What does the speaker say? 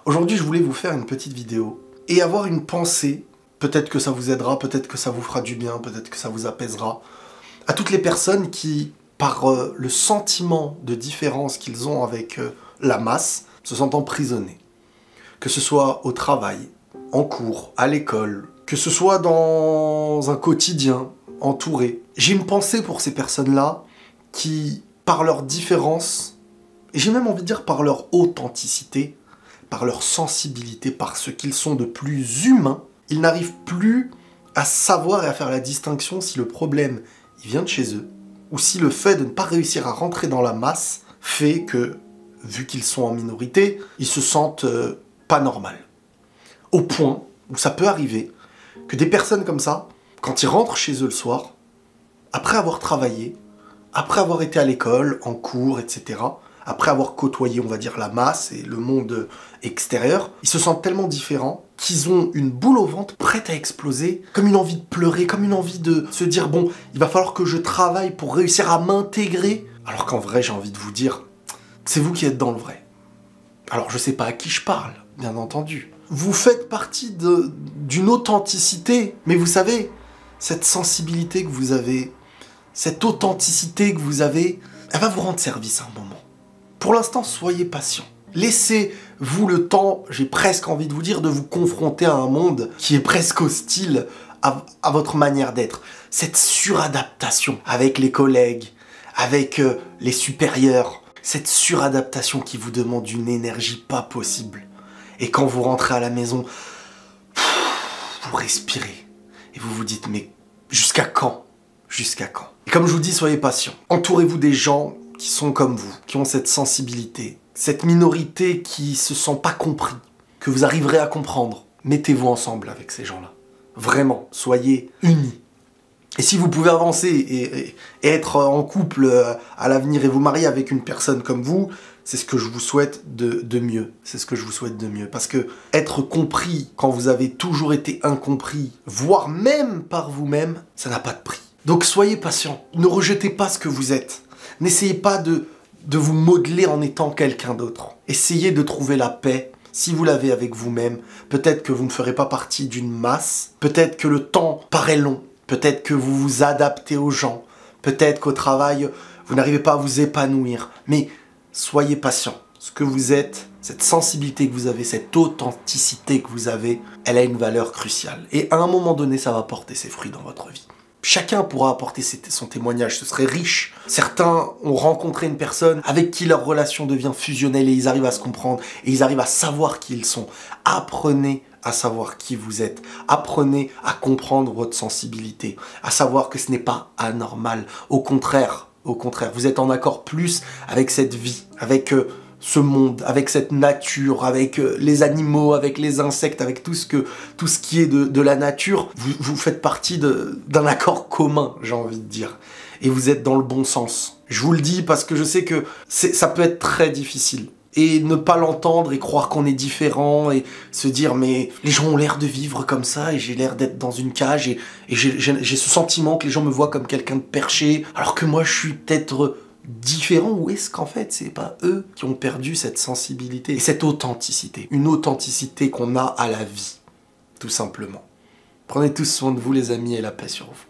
Aujourd'hui, je voulais vous faire une petite vidéo et avoir une pensée. Peut-être que ça vous aidera, peut-être que ça vous fera du bien, peut-être que ça vous apaisera. À toutes les personnes qui, par le sentiment de différence qu'ils ont avec la masse, se sentent emprisonnés. Que ce soit au travail, en cours, à l'école, que ce soit dans un quotidien, entouré. J'ai une pensée pour ces personnes-là qui, par leur différence, et j'ai même envie de dire par leur authenticité, par leur sensibilité, par ce qu'ils sont de plus humain, ils n'arrivent plus à savoir et à faire la distinction si le problème il vient de chez eux, ou si le fait de ne pas réussir à rentrer dans la masse fait que, vu qu'ils sont en minorité, ils se sentent pas normal. Au point où ça peut arriver que des personnes comme ça, quand ils rentrent chez eux le soir, après avoir travaillé, après avoir été à l'école, en cours, etc., après avoir côtoyé, on va dire, la masse et le monde extérieur, ils se sentent tellement différents qu'ils ont une boule au ventre prête à exploser, comme une envie de pleurer, comme une envie de se dire « bon, il va falloir que je travaille pour réussir à m'intégrer », alors qu'en vrai, j'ai envie de vous dire, c'est vous qui êtes dans le vrai. Alors, je sais pas à qui je parle, bien entendu. Vous faites partie d'une authenticité, mais vous savez, cette sensibilité que vous avez, cette authenticité que vous avez, elle va vous rendre service à un moment. Pour l'instant, soyez patient. Laissez-vous le temps, j'ai presque envie de vous dire, de vous confronter à un monde qui est presque hostile à votre manière d'être. Cette suradaptation avec les collègues, avec les supérieurs, cette suradaptation qui vous demande une énergie pas possible. Et quand vous rentrez à la maison, vous respirez et vous vous dites, mais jusqu'à quand? Jusqu'à quand? Et comme je vous dis, soyez patient. Entourez-vous des gens qui sont comme vous, qui ont cette sensibilité, cette minorité qui se sent pas compris, que vous arriverez à comprendre. Mettez-vous ensemble avec ces gens-là. Vraiment, soyez unis. Et si vous pouvez avancer et être en couple à l'avenir et vous marier avec une personne comme vous, c'est ce que je vous souhaite de mieux. C'est ce que je vous souhaite de mieux. Parce que être compris quand vous avez toujours été incompris, voire même par vous-même, ça n'a pas de prix. Donc soyez patient. Ne rejetez pas ce que vous êtes. N'essayez pas de vous modeler en étant quelqu'un d'autre. Essayez de trouver la paix. Si vous l'avez avec vous-même, peut-être que vous ne ferez pas partie d'une masse. Peut-être que le temps paraît long. Peut-être que vous vous adaptez aux gens. Peut-être qu'au travail, vous n'arrivez pas à vous épanouir. Mais soyez patient. Ce que vous êtes, cette sensibilité que vous avez, cette authenticité que vous avez, elle a une valeur cruciale. Et à un moment donné, ça va porter ses fruits dans votre vie. Chacun pourra apporter son témoignage, ce serait riche. Certains ont rencontré une personne avec qui leur relation devient fusionnelle et ils arrivent à se comprendre et ils arrivent à savoir qui ils sont. Apprenez à savoir qui vous êtes. Apprenez à comprendre votre sensibilité, à savoir que ce n'est pas anormal. Au contraire, vous êtes en accord plus avec cette vie, avec ce monde, avec cette nature, avec les animaux, avec les insectes, avec tout ce qui est de la nature. Vous faites partie d'un accord commun, j'ai envie de dire. Et vous êtes dans le bon sens. Je vous le dis parce que je sais que ça peut être très difficile. Et ne pas l'entendre et croire qu'on est différent et se dire mais les gens ont l'air de vivre comme ça et j'ai l'air d'être dans une cage et j'ai ce sentiment que les gens me voient comme quelqu'un de perché alors que moi je suis peut-être différent, ou est-ce qu'en fait c'est pas eux qui ont perdu cette sensibilité et cette authenticité, une authenticité qu'on a à la vie, tout simplement. Prenez tous soin de vous les amis et la paix sur vous.